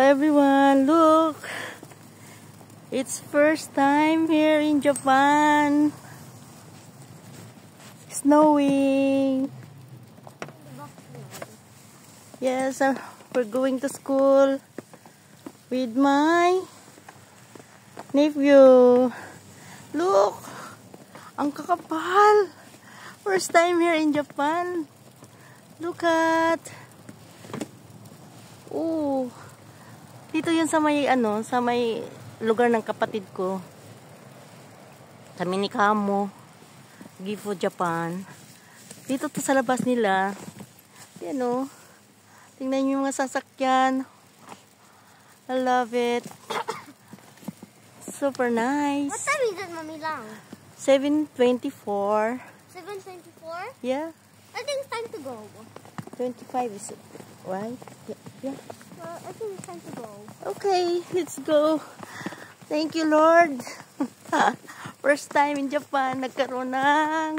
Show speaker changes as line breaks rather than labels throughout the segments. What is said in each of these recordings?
everyone, look! It's first time here in Japan. Snowing. Yes, we're going to school with my nephew. Look! Ang kakapal! First time here in Japan. Look at! Oh! Dito yun sa may sa may lugar ng kapatid ko. Kami ni Kamo. Gifu, Japan. Dito to sa labas nila. Yan o. Tingnan nyo yung mga sasakyan. I love it. Super nice.
What time is it, Mommy Lang?
7:24.
7:24?
Yeah.
I think it's time to go.
25 is it, right? Yeah.
I think it's time to go.
Okay, let's go. Thank you, Lord. First time in Japan, nagkaroon ng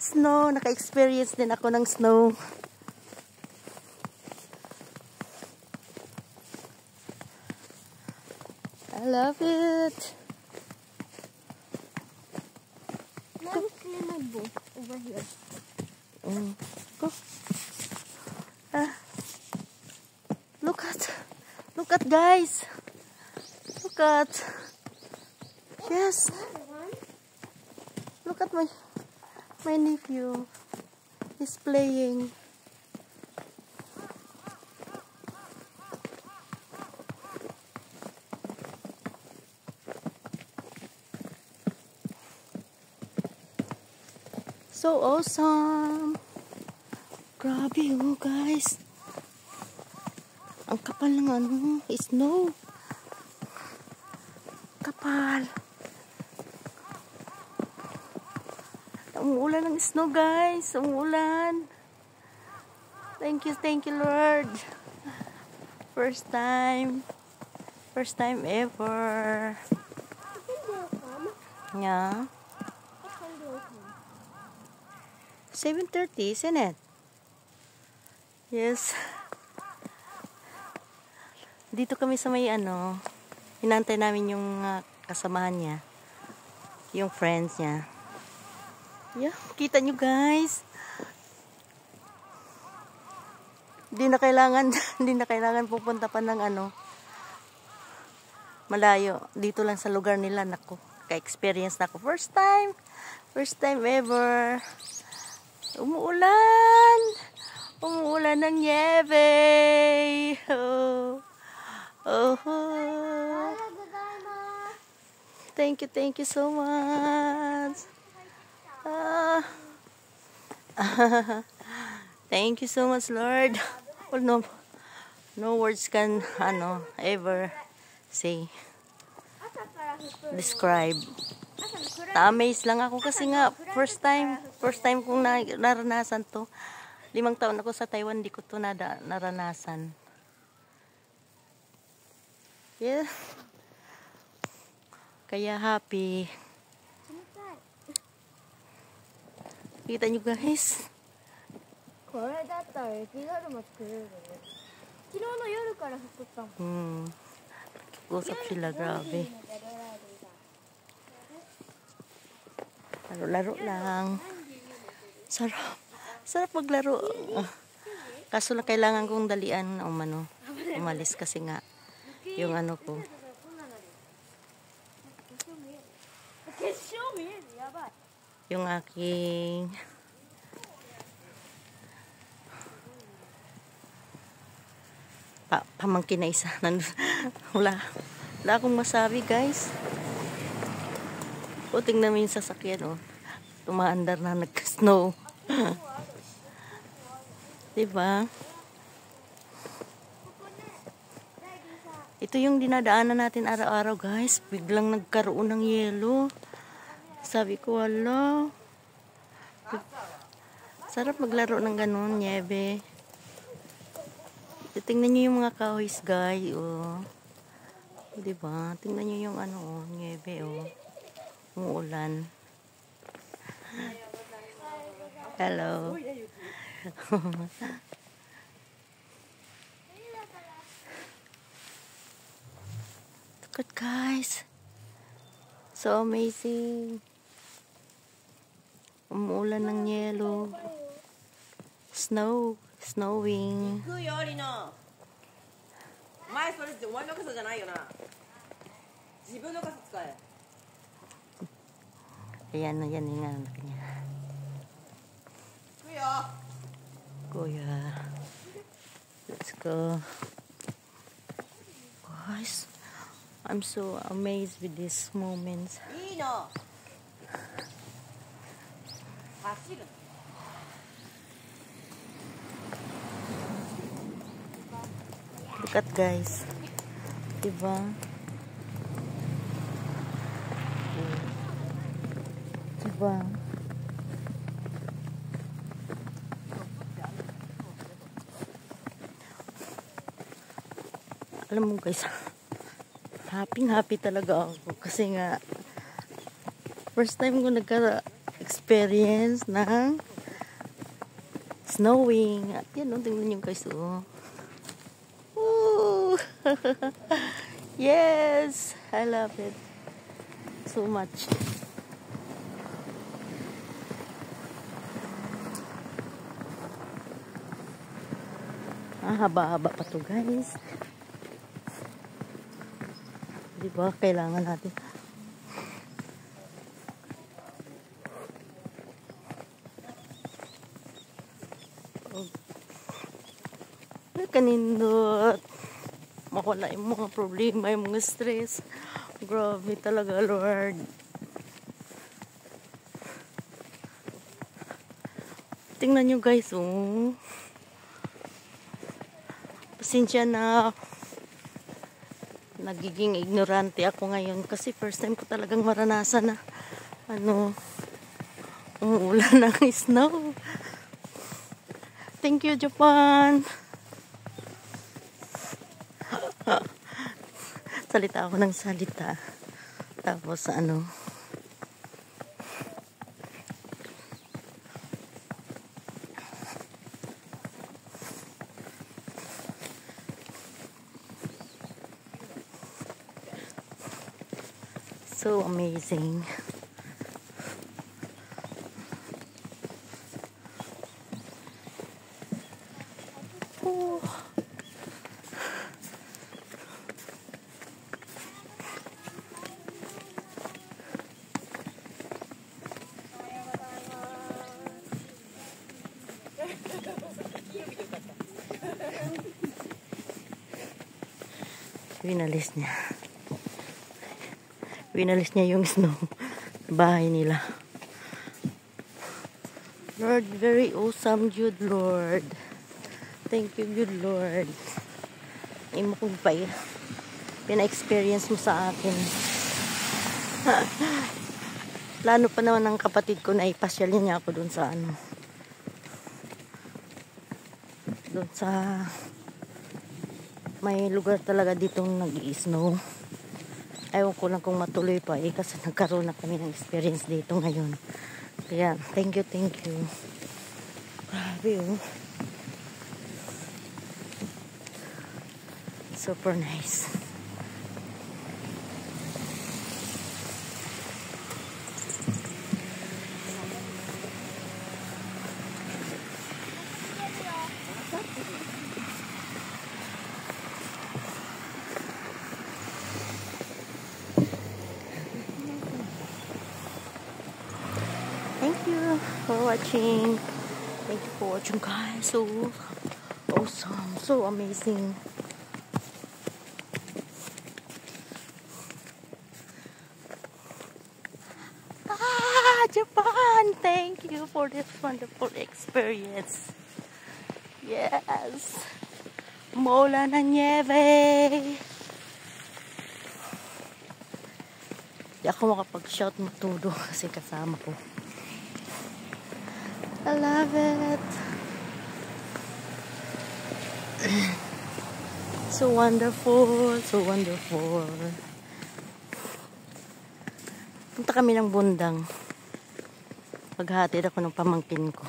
snow. Naka-experience din ako ng snow. I love it.
Let me clean my book over here.
Go. Look at guys. Look at. Yes. Look at my nephew. He's playing. So awesome. Grabe oh guys. Ang kapal ng snow. Kapal. Umuulan ng snow guys. Umuulan. Thank you Lord. First time ever. Yeah. 7:30, isn't it? Yes. Dito kami sa may hinantay namin yung kasamahan niya. Yung friends niya. Yeah, kita nyo guys. Hindi na kailangan pupunta pa ng malayo. Dito lang sa lugar nila. Naku, ka-experience na ako. First time ever. Umuulan ng nieve. Thank you so much. Thank you so much, Lord. Well, no words can ever say, describe. Na-amaze lang ako kasi nga first time kong naranasan to. 5 taon ako sa Taiwan, di ko to naranasan. Yeah. Kaya happy. Kita nyo guys. Usap sila, grabe. Laro lang. Sarap maglaro. Kaso lang kailangan kong dalian umalis kasi nga yung ko. Yung aking pamangkin na isa. Wala akong masabi guys. O tingnan mo yung sasakyan tumaandar na nagka-snow. Diba? Ito yung dinadaanan natin araw-araw guys. Biglang nagkaroon ng yelo. Sabi ko, wala. Sarap maglaro ng ganun, niebe. Tingnan nyo yung mga kahoys guys. Diba? Tingnan nyo yung niebe. Umuulan. Hello. Look at guys. So amazing. Umuulan ng yelo. Snowing.
行くよりの前それお前の傘じゃないよな自分の傘使え
Ayan na yan yung anak niya.
行くよ
Kuya. Let's go. Guys, I'm so amazed with these moments.
いいの走る
Look at guys. Diba? Diba? Alam mo guys, happy talaga ako kasi nga first time ko nagka-experience ng snowing. Yan o, tingnan nyo guys oh. Woo! Yes! I love it so much. Haba-haba pa to guys. Diba? Kailangan natin. Oh. Kanindot. Mawala yung mga problema, yung mga stress. Grabe talaga, Lord. Tingnan nyo guys, oh. Pasensya na. Nagiging ignorante ako ngayon kasi first time ko talagang maranasan na umuulan ng snow. Thank you, Japan. Salita ako ng salita. Tapos so amazing. Oh. Winalis niya yung snow sa bahay nila. Lord, very awesome, good Lord. Thank you, good Lord. Ay mo kung pa pina-experience mo sa akin. Plano pa naman ng kapatid ko na ipasyal niya ako dun sa doon sa may lugar talaga ditong nag-i-snow. Ewan ko lang kung matuloy pa kasi nagkaroon na kami ng experience dito ngayon. Kaya, thank you. Grabe oh. Super nice. Thank you for watching. Thank you for watching guys. So awesome. So amazing. Japan! Thank you for this wonderful experience. Yes. Mola na nieve. Di ako makapag-shout matudo kasi kasama ko. I love it. So wonderful. Punta kami ng Bundang. Paghatid ako ng pamangkin ko.